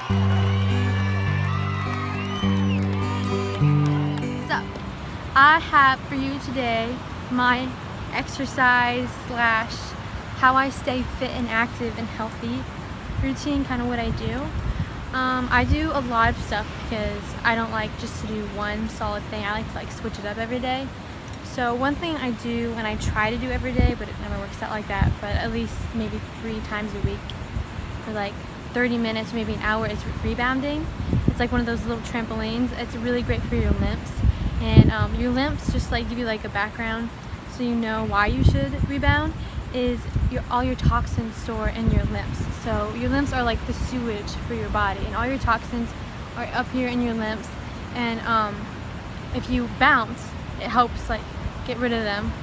So, I have for you today my exercise slash how I stay fit and active and healthy routine, kind of what I do. I do a lot of stuff because I don't like just to do one solid thing. I like to switch it up every day. So one thing I do, and I try to do every day, but it never works out like that, but at least maybe 3 times a week for like 30 minutes, maybe an hour, is rebounding. It's like one of those little trampolines. It's really great for your limbs. And your limbs, just like give you like a background so you know why you should rebound, is all your toxins store in your limbs. So your limbs are like the sewage for your body, and all your toxins are up here in your limbs. And if you bounce, it helps like get rid of them.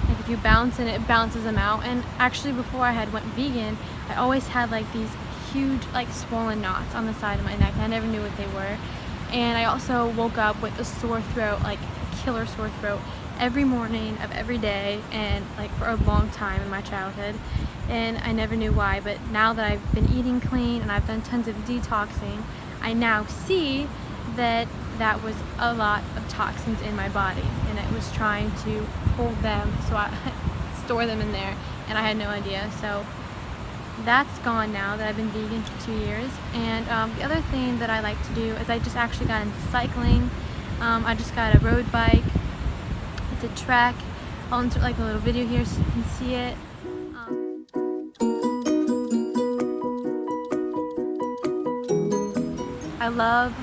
Like if you bounce and it bounces them out. And actually, before I went vegan, I always had like these huge like swollen knots on the side of my neck. I never knew what they were. And I also woke up with a sore throat, like a killer sore throat, every morning of every day, and like for a long time in my childhood, and I never knew why. But now that I've been eating clean and I've done tons of detoxing, I now see that that was a lot of toxins in my body, and it was trying to hold them, so I store them in there, and I had no idea. So that's gone now that I've been vegan for 2 years. And the other thing that I like to do is I just actually got into cycling. I just got a road bike. It's a Trek. I'll insert like a little video here so you can see it. I love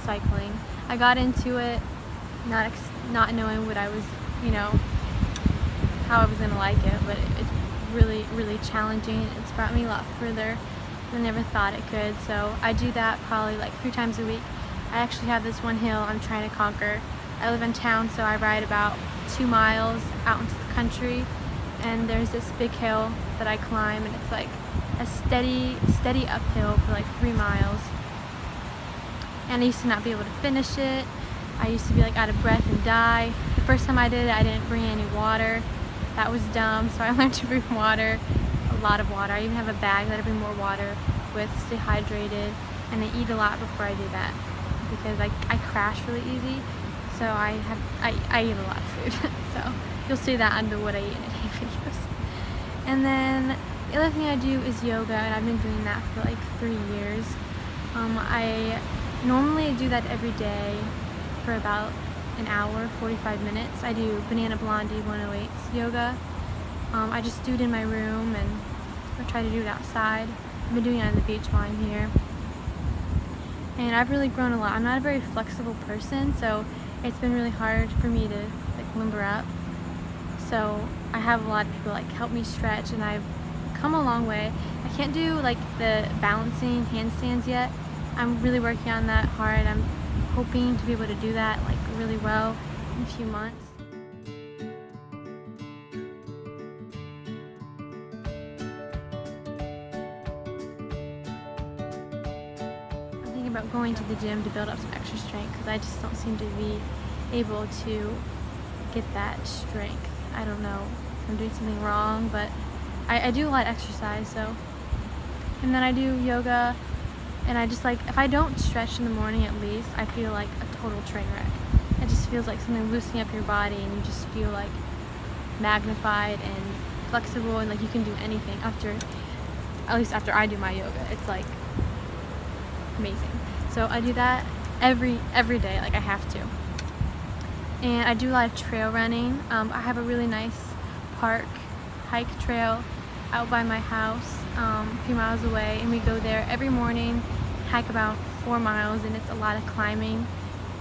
cycling. I got into it not knowing what I was, how I was gonna like it, but it's really challenging. It's brought me a lot further than I never thought it could. So I do that probably like 3 times a week. I actually have this one hill I'm trying to conquer. I live in town, so I ride about 2 miles out into the country, and there's this big hill that I climb, and it's like a steady uphill for like 3 miles. And I used to not be able to finish it. I used to be like out of breath and die. The first time I did it, I didn't bring any water. That was dumb, so I learned to bring water, a lot of water. I even have a bag that I bring more water with, stay hydrated, and I eat a lot before I do that because I crash really easy. So I eat a lot of food. So you'll see that under what I eat in any videos. And then the other thing I do is yoga, and I've been doing that for like 3 years. I normally do that every day for about an hour, 45 minutes. I do Banana Blondie 108's yoga. I just do it in my room, and I try to do it outside. I've been doing it on the beach while I'm here. And I've really grown a lot. I'm not a very flexible person, so it's been really hard for me to like limber up. So I have a lot of people like help me stretch, and I've come a long way. I can't do like the balancing handstands yet. I'm really working on that hard. I'm hoping to be able to do that like really well in a few months. I'm thinking about going to the gym to build up some extra strength because I just don't seem to be able to get that strength. I don't know if I'm doing something wrong, but I do a lot of exercise. So, and then I do yoga, and I just like, if I don't stretch in the morning at least, I feel like a total train wreck. It just feels like something loosening up your body, and you just feel like magnified and flexible, and like you can do anything after, at least after I do my yoga. It's like amazing. So I do that every day, like I have to. And I do a lot of trail running. I have a really nice hike trail out by my house, a few miles away, and we go there every morning, hike about 4 miles, and it's a lot of climbing.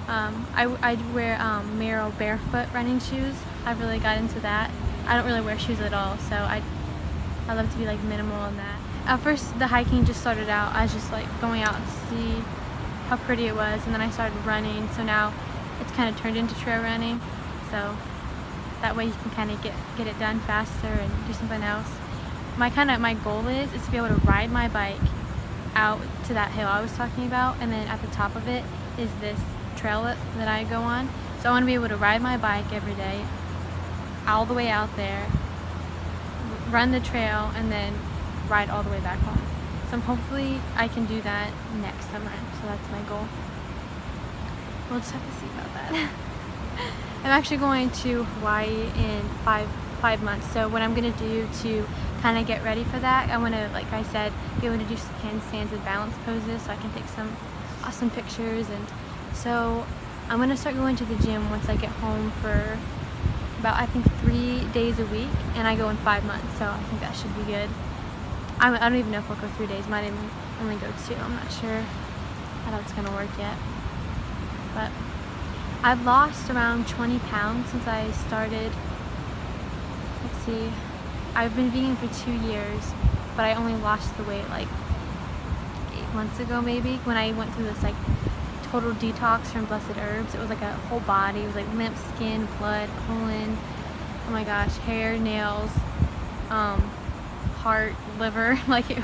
I wear Merrell barefoot running shoes. I really got into that. I don't really wear shoes at all, so I love to be like minimal in that. At first, the hiking just started out, I was just like going out to see how pretty it was, and then I started running, so now it's kind of turned into trail running. So that way you can kind of get it done faster and do something else. My goal is to be able to ride my bike out to that hill I was talking about, and then at the top of it is this trail that I go on. So I want to be able to ride my bike every day all the way out there, run the trail, and then ride all the way back home. So hopefully I can do that next summer. So that's my goal. We'll just have to see about that. I'm actually going to Hawaii in five months. So what I'm gonna do to kind of get ready for that, I want to, like I said, be able to do some handstands and balance poses so I can take some awesome pictures. And so I'm gonna start going to the gym once I get home for about, I think, 3 days a week, and I go in 5 months, so I think that should be good. I don't even know if I'll go 3 days, might even only go 2. I'm not sure how that's gonna work yet. But I've lost around 20 pounds since I started. Let's see, I've been vegan for 2 years, but I only lost the weight like 8 months ago maybe, when I went through this like total detox from Blessed Herbs. It was like a whole body. It was like lymph, skin, blood, colon, oh my gosh, hair, nails, heart, liver, like it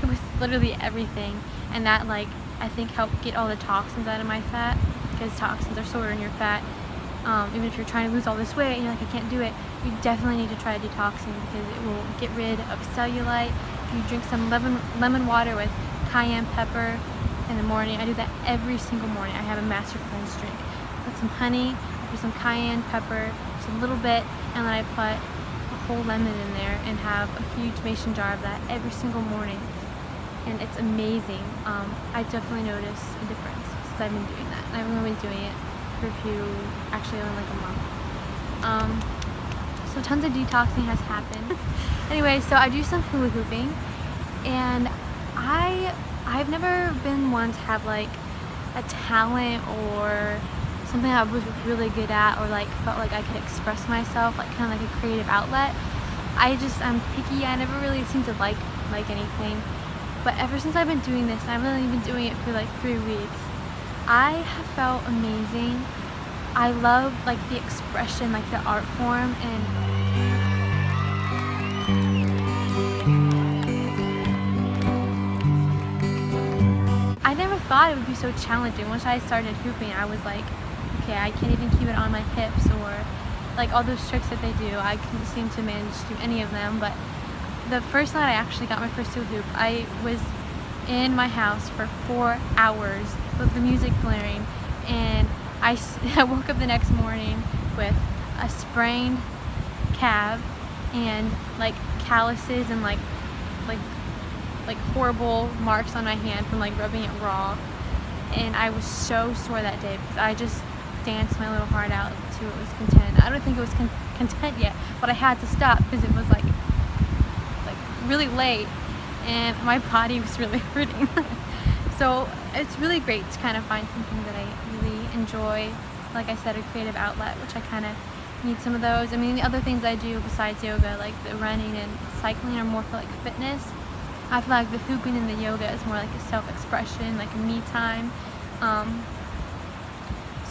was literally everything. And that, like, I think helped get all the toxins out of my fat, because toxins are stored in your fat. Even if you're trying to lose all this weight and you're like, I can't do it, you definitely need to try detoxing, because it will get rid of cellulite. If you drink some lemon water with cayenne pepper in the morning, I do that every single morning. I have a master cleanse drink. Put some honey, I put some cayenne pepper, just a little bit, and then I put a whole lemon in there and have a huge mason jar of that every single morning. And it's amazing. I definitely notice a difference since I've been doing that. I've only been doing it for actually only like a month. So tons of detoxing has happened. Anyway, so I do some hula hooping, and I've never been one to have like a talent or something I was really good at, or like felt like I could express myself, like kind of like a creative outlet. I'm picky. I never really seem to like anything. But ever since I've been doing this, and I've only been doing it for like 3 weeks, I have felt amazing. I love like the expression, like the art form, and I never thought it would be so challenging. Once I started hooping, I was like, okay, I can't even keep it on my hips, or like all those tricks that they do. I couldn't seem to manage to do any of them. But the first night I actually got my first hula hoop, I was in my house for 4 hours with the music blaring, and I woke up the next morning with a sprained calf and like calluses and like horrible marks on my hand from like rubbing it raw. And I was so sore that day because I just danced my little heart out to It Was Content. I don't think it was content yet, but I had to stop because it was like really late and my body was really hurting. So it's really great to kind of find something that I really enjoy. Like I said, a creative outlet, which I kind of need some of those. I mean, the other things I do besides yoga, like the running and cycling, are more for like fitness. I feel like the hooping and the yoga is more like a self-expression, like a me time.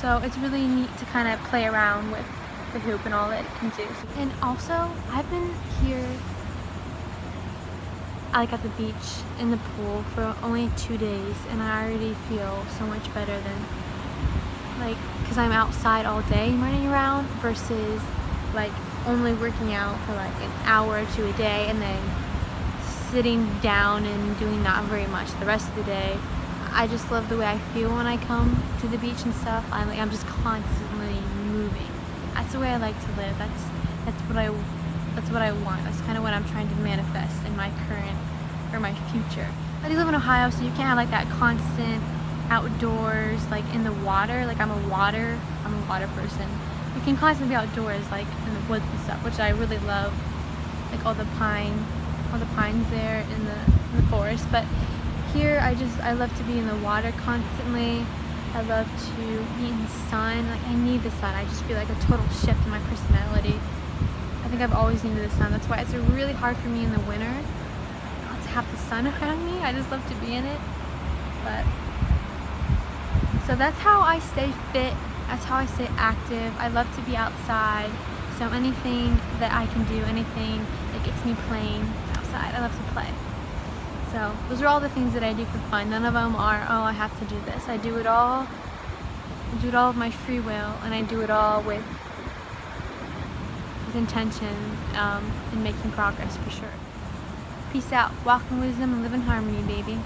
So it's really neat to kind of play around with the hoop and all that it can do. And also, I've been here like at the beach in the pool for only 2 days, and I already feel so much better than like, because I'm outside all day running around versus like only working out for like an hour or 2 a day and then sitting down and doing not very much the rest of the day. I just love the way I feel when I come to the beach and stuff. I'm just constantly moving. That's the way I like to live. That's what I want. That's kind of what I'm trying to manifest in my current or my future. I do live in Ohio, so you can't have like that constant outdoors, like in the water. Like I'm a water person. You can constantly be outdoors, like in the woods and stuff, which I really love. Like all the pines there in the forest. But here I love to be in the water constantly. I love to be in the sun. Like I need the sun. I just feel like a total shift in my personality. I think I've always needed the sun. That's why it's really hard for me in the winter not to have the sun around me. I just love to be in it. But so that's how I stay fit. That's how I stay active. I love to be outside. So anything that I can do, anything that gets me playing outside, I love to play. So those are all the things that I do for fun. None of them are, oh, I have to do this. I do it all. I do it all of my free will, and I do it all with intention and making progress for sure. Peace out. Walk in wisdom and live in harmony, baby.